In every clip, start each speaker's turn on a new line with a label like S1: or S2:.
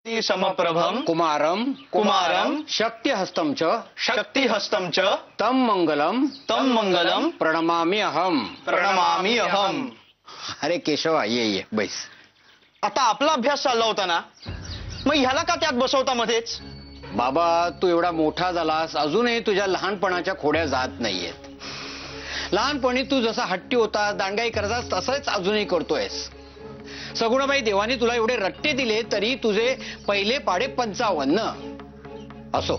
S1: समप्रभम
S2: कुमारम
S1: कुमारम
S2: शक्तिहस्तं च
S1: शक्तिहस्तं च
S2: तं मंगलम प्रणमामि अहम. अरे केशवा ये बैस.
S1: आता आपला अभ्यास चालला होता ना, मग ह्याला का त्यात बसवता मध्येच?
S2: बाबा तू एवढा मोठा झालास अजूनही तुझ्या लहानपणाच्या खोड्या जात नाहीयेत. लहानपणी तू जसा हट्टी होता दांडगाई करतास तसंच अजूनही करतोयस. सगुणाबाई देवानी तुला एवढे रट्टे दिले तरी तुझे पहिले पाडे 55. असो,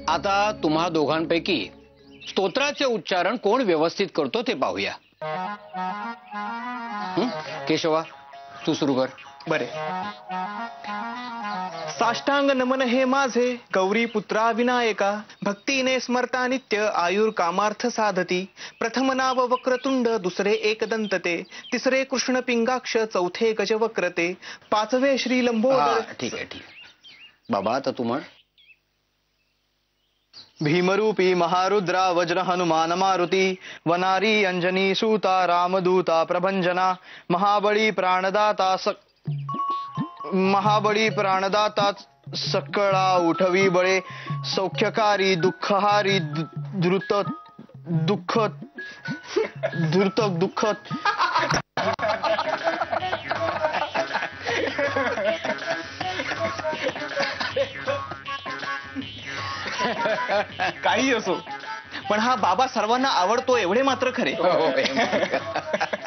S2: आता तुम्हा दोघांपैकी स्तोत्राचे उच्चारण कोण व्यवस्थित करतो ते पाहूया. केशवा तू सुरू कर.
S1: बरे. साष्टांग नमन हे माझे गौरी पुत्रा विनायका, भक्तीने स्मरता नित्य आयुर कामार्थ साधती. प्रथम नाव वक्रतुंड, दुसरे एकदंतते, तिसरे कृष्ण पिंगाक्ष, चौथे गजवक्रते, पाचवे श्री लंबोदर.
S2: ठीक आहे बाबा आता तू म्हण.
S1: भीमरूपी महारुद्रा वज्र हनुमान मारुती, वनारी अंजनी सूता रामदूता प्रभंजना, महाबळी प्राणदाता सकळा उठवी बळे, सौख्यकारी दुःखहारी द्रुत दुःख. काही असो, पण हा बाबा सर्वांना आवडतो एवढे मात्र खरे.